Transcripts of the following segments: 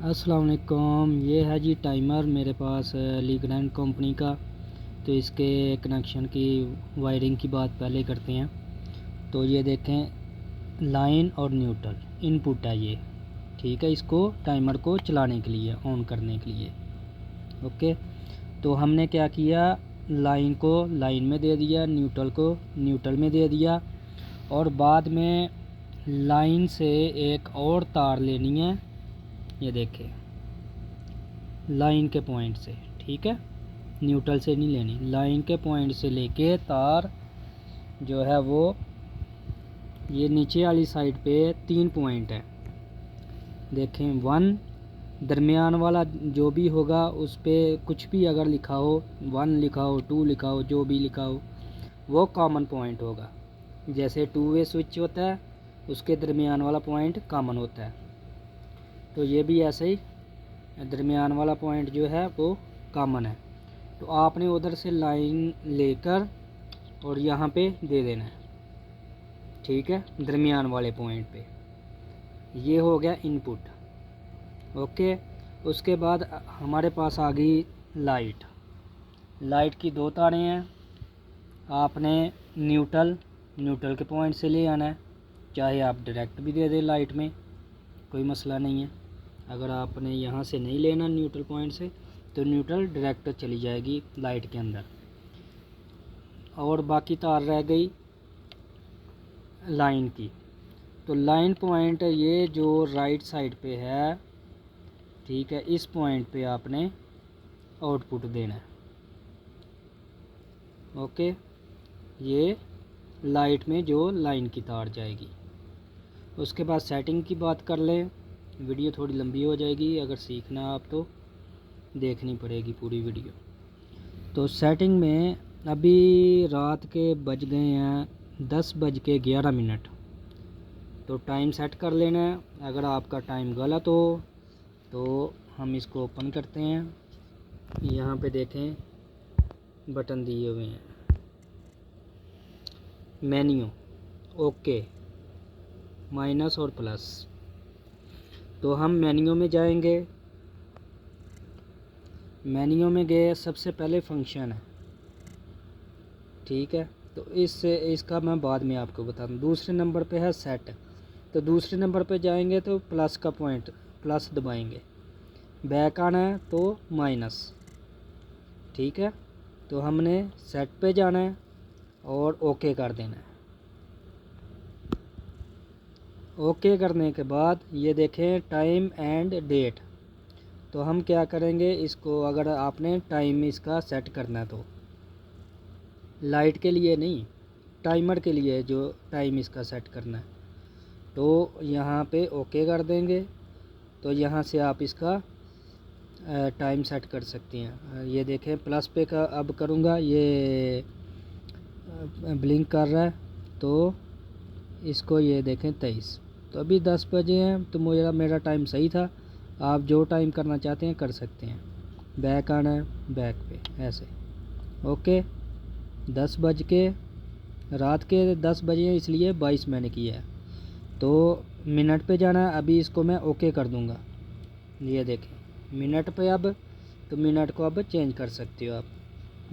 अस्सलाम वालेकुम। ये है जी टाइमर मेरे पास लीग्रैंड कंपनी का। तो इसके कनेक्शन की वायरिंग की बात पहले करते हैं। तो ये देखें, लाइन और न्यूट्रल इनपुट है ये, ठीक है। इसको टाइमर को चलाने के लिए, ऑन करने के लिए, ओके। तो हमने क्या किया, लाइन को लाइन में दे दिया, न्यूट्रल को न्यूट्रल में दे दिया, और बाद में लाइन से एक और तार लेनी है। ये देखें, लाइन के पॉइंट से, ठीक है, न्यूट्रल से नहीं लेनी, लाइन के पॉइंट से लेके तार जो है वो ये नीचे वाली साइड पे 3 पॉइंट है, देखें। 1 दरमियान वाला जो भी होगा उस पर कुछ भी अगर लिखा हो, 1 लिखा हो, 2 लिखा हो, जो भी लिखा हो वो कॉमन पॉइंट होगा। जैसे 2 वे स्विच होता है, उसके दरमियान वाला पॉइंट कॉमन होता है। तो ये भी ऐसे ही दरमियान वाला पॉइंट जो है वो कॉमन है। तो आपने उधर से लाइन लेकर और यहाँ पे दे देना है, ठीक है, दरमियान वाले पॉइंट पे। ये हो गया इनपुट, ओके। उसके बाद हमारे पास आ गई लाइट। लाइट की 2 तारें हैं। आपने न्यूट्रल के पॉइंट से ले आना है, चाहे आप डायरेक्ट भी दे दें लाइट में, कोई मसला नहीं है। अगर आपने यहाँ से नहीं लेना न्यूट्रल पॉइंट से, तो न्यूट्रल डायरेक्ट चली जाएगी लाइट के अंदर। और बाकी तार रह गई लाइन की। तो लाइन पॉइंट ये जो राइट साइड पे है, ठीक है, इस पॉइंट पे आपने आउटपुट देना है, ओके। ये लाइट में जो लाइन की तार जाएगी। उसके बाद सेटिंग की बात कर लें, वीडियो थोड़ी लंबी हो जाएगी, अगर सीखना आप तो देखनी पड़ेगी पूरी वीडियो। तो सेटिंग में अभी रात के बज गए हैं 10:11। तो टाइम सेट कर लेना है। अगर आपका टाइम गलत हो तो हम इसको ओपन करते हैं। यहाँ पे देखें बटन दिए हुए हैं, मेन्यू, ओके, माइनस और प्लस। तो हम मेन्यू में जाएंगे। मेन्यू में गए, सबसे पहले फंक्शन है, ठीक है। तो इसका मैं बाद में आपको बता दूँ। दूसरे नंबर पे है सेट। तो दूसरे नंबर पे जाएंगे तो प्लस का पॉइंट, प्लस दबाएंगे। बैक आना है तो माइनस, ठीक है। तो हमने सेट पे जाना है और ओके कर देना है। ओके करने के बाद ये देखें टाइम एंड डेट। तो हम क्या करेंगे, इसको अगर आपने टाइम इसका सेट करना है तो लाइट के लिए नहीं, टाइमर के लिए जो टाइम इसका सेट करना है, तो यहाँ पे ओके कर देंगे। तो यहाँ से आप इसका टाइम सेट कर सकते हैं। ये देखें प्लस पे का अब करूँगा, ये ब्लिंक कर रहा है, तो इसको ये देखें 23। तो अभी 10 बजे हैं, तो मेरा टाइम सही था। आप जो टाइम करना चाहते हैं कर सकते हैं। बैक आना है, बैक पे ऐसे, ओके। 10 बज के, रात के 10 बजे हैं, इसलिए 22 मैंने किया है। तो मिनट पे जाना है, अभी इसको मैं ओके कर दूंगा। ये देखें मिनट पे अब, तो मिनट को अब चेंज कर सकते हो आप।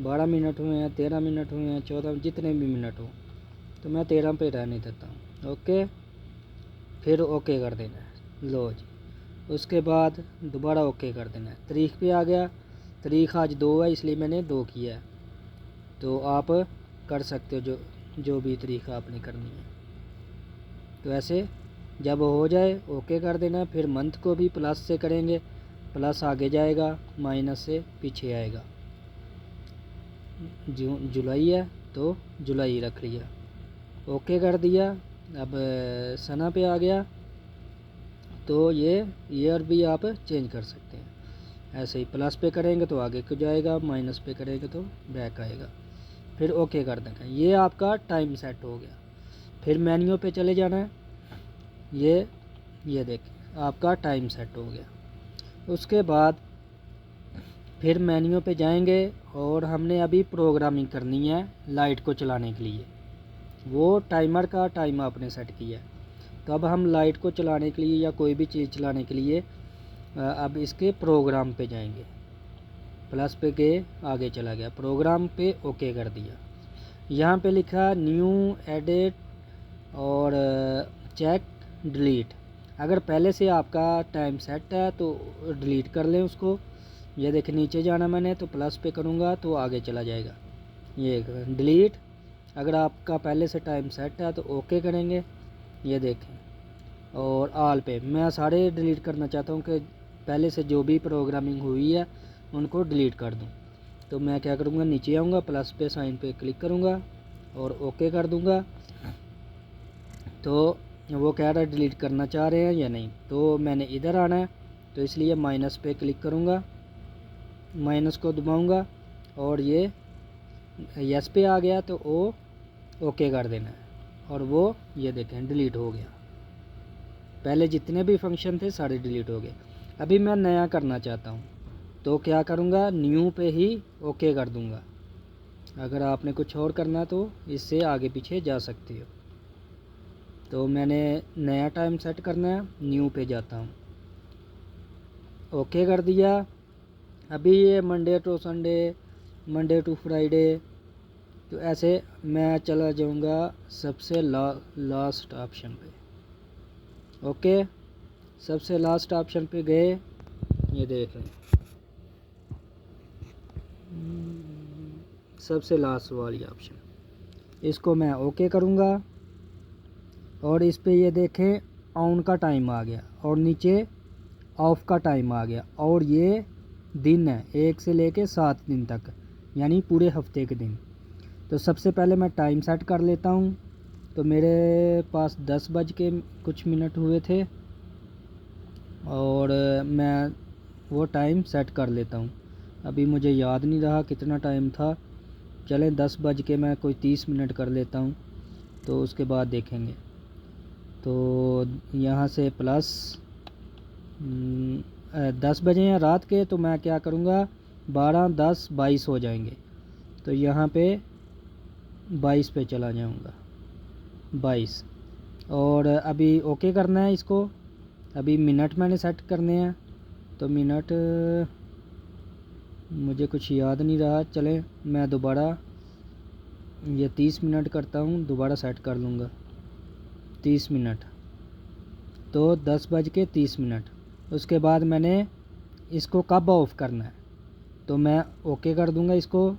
12 मिनट हुए हैं, 13 मिनट हुए हैं, 14, जितने भी मिनट हो, तो मैं 13 पे रहने देता हूँ, ओके। फिर ओके कर देना है, लो जी। उसके बाद दोबारा ओके कर देना है। तारीख पे आ गया, तारीख आज 2 है, इसलिए मैंने 2 किया है। तो आप कर सकते हो जो भी तारीख आपने करनी है। तो ऐसे जब हो जाए ओके कर देना। फिर मंथ को भी प्लस से करेंगे, प्लस आगे जाएगा, माइनस से पीछे आएगा। जुलाई है तो जुलाई रख लिया, ओके कर दिया। अब सना पे आ गया, तो ये ईयर भी आप चेंज कर सकते हैं। ऐसे ही प्लस पे करेंगे तो आगे को जाएगा, माइनस पे करेंगे तो बैक आएगा। फिर ओके कर देंगे। ये आपका टाइम सेट हो गया। फिर मेन्यू पे चले जाना है। ये देखिए आपका टाइम सेट हो गया। उसके बाद फिर मेन्यू पे जाएंगे और हमने अभी प्रोग्रामिंग करनी है लाइट को चलाने के लिए। वो टाइमर का टाइम आपने सेट किया है। तो अब हम लाइट को चलाने के लिए या कोई भी चीज़ चलाने के लिए अब इसके प्रोग्राम पे जाएंगे, प्लस पे गए, आगे चला गया, प्रोग्राम पे ओके कर दिया। यहाँ पे लिखा न्यू एडिट और चेक डिलीट। अगर पहले से आपका टाइम सेट है तो डिलीट कर लें उसको। ये देखें नीचे जाना मैंने तो प्लस पे करूँगा तो आगे चला जाएगा। ये डिलीट, अगर आपका पहले से टाइम सेट है तो ओके करेंगे। ये देखें, और ऑल पे मैं सारे डिलीट करना चाहता हूँ कि पहले से जो भी प्रोग्रामिंग हुई है उनको डिलीट कर दूँ। तो मैं क्या करूँगा, नीचे आऊँगा, प्लस पे साइन पे क्लिक करूँगा और ओके कर दूँगा। तो वो कह रहा है डिलीट करना चाह रहे हैं या नहीं, तो मैंने इधर आना है तो इसलिए माइनस पे क्लिक करूँगा, माइनस को दबाऊँगा और ये यस पे आ गया तो वो ओके कर देना है और वो ये देखें डिलीट हो गया। पहले जितने भी फंक्शन थे सारे डिलीट हो गए। अभी मैं नया करना चाहता हूँ तो क्या करूँगा, न्यू पे ही ओके कर दूँगा। अगर आपने कुछ और करना तो इससे आगे पीछे जा सकते हो। तो मैंने नया टाइम सेट करना है, न्यू पे जाता हूँ, ओके कर दिया। अभी ये Monday to Sunday, Monday to Friday, तो ऐसे मैं चला जाऊँगा सबसे लास्ट ऑप्शन पे। ओके, सबसे लास्ट ऑप्शन पे गए, ये देख रहे हैं सबसे लास्ट वाली ऑप्शन, इसको मैं ओके करूँगा और इस पे ये देखें ऑन का टाइम आ गया और नीचे ऑफ का टाइम आ गया और ये दिन है 1 से लेके 7 दिन तक, यानी पूरे हफ्ते के दिन। तो सबसे पहले मैं टाइम सेट कर लेता हूँ। तो मेरे पास 10 बज के कुछ मिनट हुए थे और मैं वो टाइम सेट कर लेता हूँ। अभी मुझे याद नहीं रहा कितना टाइम था, चलें 10 बज के मैं कोई 30 मिनट कर लेता हूँ तो उसके बाद देखेंगे। तो यहाँ से प्लस 10 बजे हैं रात के, तो मैं क्या करूँगा 12, 10, 22 हो जाएंगे। तो यहाँ पे 22 पे चला जाऊँगा, 22। और अभी ओके करना है इसको। अभी मिनट मैंने सेट करने हैं तो मिनट मुझे कुछ याद नहीं रहा, चले मैं दोबारा ये 30 मिनट करता हूँ, दोबारा सेट कर लूँगा 30 मिनट। तो 10 बज के 30 मिनट। उसके बाद मैंने इसको कब ऑफ़ करना है तो मैं ओके कर दूँगा इसको।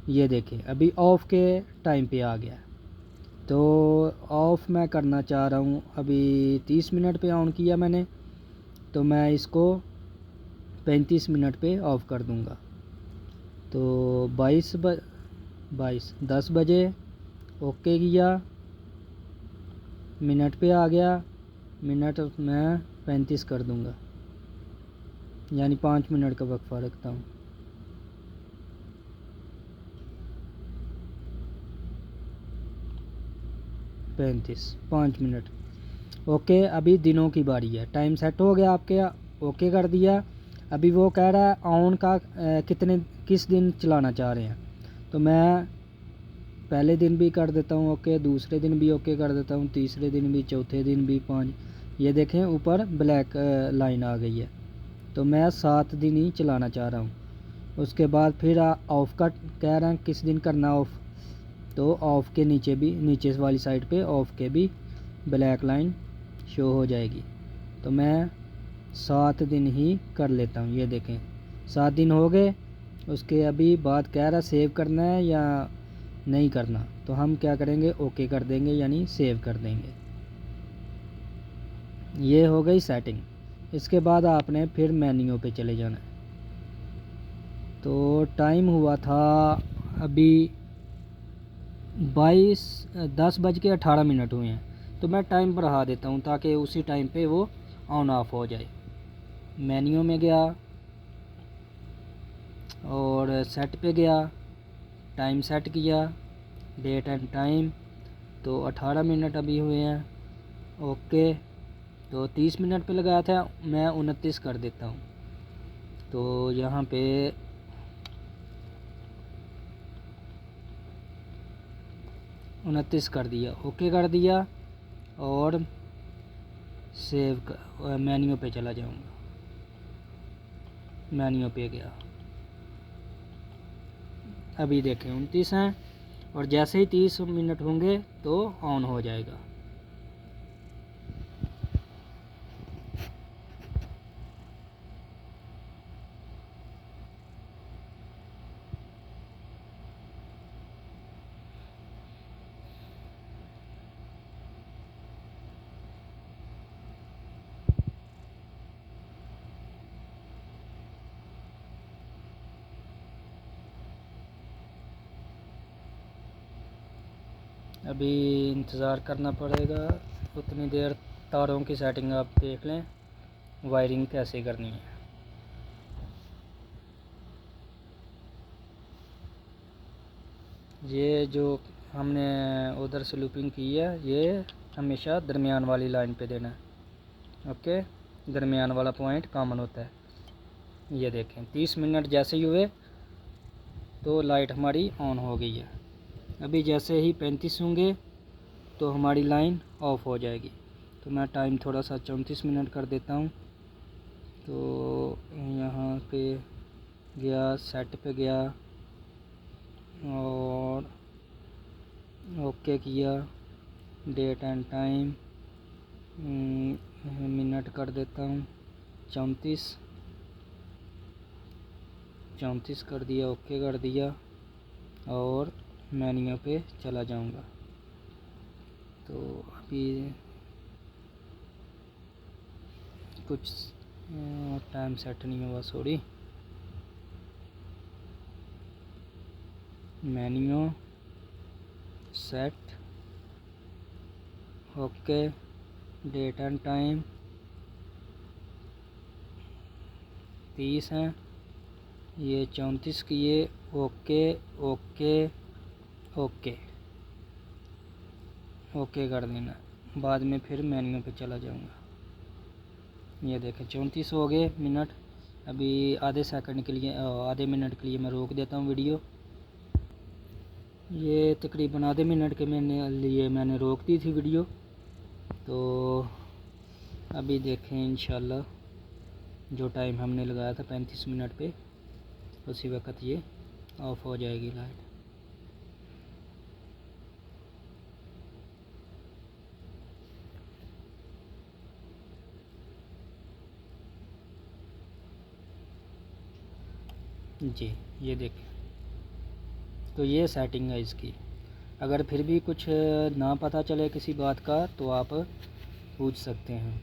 ये देखें अभी ऑफ़ के टाइम पे आ गया। तो ऑफ़ मैं करना चाह रहा हूँ, अभी 30 मिनट पे ऑन किया मैंने, तो मैं इसको 35 मिनट पे ऑफ़ कर दूँगा। तो 10 बजे ओके किया, मिनट पे आ गया, मिनट मैं 35 कर दूँगा, यानी 5 मिनट का वक्फा रखता हूँ। पैंतीस 5 मिनट। ओके, अभी दिनों की बारी है। टाइम सेट हो गया आपके, ओके कर दिया। अभी वो कह रहा है ऑन का किस दिन चलाना चाह रहे हैं, तो मैं पहले दिन भी कर देता हूँ ओके, दूसरे दिन भी ओके कर देता हूँ, तीसरे दिन भी, चौथे दिन भी, 5। ये देखें ऊपर ब्लैक लाइन आ गई है, तो मैं 7 दिन ही चलाना चाह रहा हूँ। उसके बाद फिर ऑफ़ का कह रहे हैं किस दिन करना ऑफ़, तो ऑफ़ के नीचे भी, नीचे वाली साइड पे ऑफ़ के भी ब्लैक लाइन शो हो जाएगी। तो मैं 7 दिन ही कर लेता हूँ। ये देखें 7 दिन हो गए। उसके अभी बाद कह रहा सेव करना है या नहीं करना, तो हम क्या करेंगे ओके कर देंगे, यानी सेव कर देंगे। ये हो गई सेटिंग। इसके बाद आपने फिर मेन्यू पे चले जाना है। तो टाइम हुआ था अभी 10 बज के 18 मिनट हुए हैं, तो मैं टाइम बढ़ा देता हूँ ताकि उसी टाइम पे वो ऑन ऑफ हो जाए। मेन्यू में गया और सेट पे गया, टाइम सेट किया, डेट एंड टाइम, तो 18 मिनट अभी हुए हैं। ओके, तो 30 मिनट पे लगाया था, मैं 29 कर देता हूँ। तो यहाँ पे 29 कर दिया, ओके कर दिया और सेव कर, मेन्यू पे चला जाऊँगा। मेन्यू पे गया। अभी देखें 29 हैं, और जैसे ही 30 मिनट होंगे तो ऑन हो जाएगा। अभी इंतज़ार करना पड़ेगा उतनी देर। तारों की सेटिंग आप देख लें, वायरिंग कैसे करनी है। ये जो हमने उधर से लूपिंग की है, ये हमेशा दरमियान वाली लाइन पे देना है। ओके, दरमियान वाला पॉइंट कॉमन होता है। ये देखें 30 मिनट जैसे ही हुए तो लाइट हमारी ऑन हो गई है। अभी जैसे ही 35 होंगे तो हमारी लाइन ऑफ हो जाएगी। तो मैं टाइम थोड़ा सा 34 मिनट कर देता हूँ। तो यहाँ पे गया, सेट पे गया और ओके किया। डेट एंड टाइम मिनट कर देता हूँ 34 कर दिया, ओके कर दिया और मेन्यू पे चला जाऊँगा। तो अभी कुछ टाइम सेट नहीं हुआ, sorry. Menu set, okay, date and time 30 हैं, ये 34 किए, ओके ओके ओके ओके कर देना। बाद में फिर मेन्यू पे चला जाऊंगा। ये देखें 34 हो गए मिनट। अभी आधे सेकंड के लिए, आधे मिनट के लिए मैं रोक देता हूँ वीडियो। ये तकरीबन आधे मिनट के मैंने रोक दी थी वीडियो। तो अभी देखें इंशाल्लाह जो टाइम हमने लगाया था 35 मिनट पे, उसी वक्त ये ऑफ हो जाएगी लाइट। जी ये देखें, तो ये सेटिंग है इसकी। अगर फिर भी कुछ ना पता चले किसी बात का तो आप पूछ सकते हैं।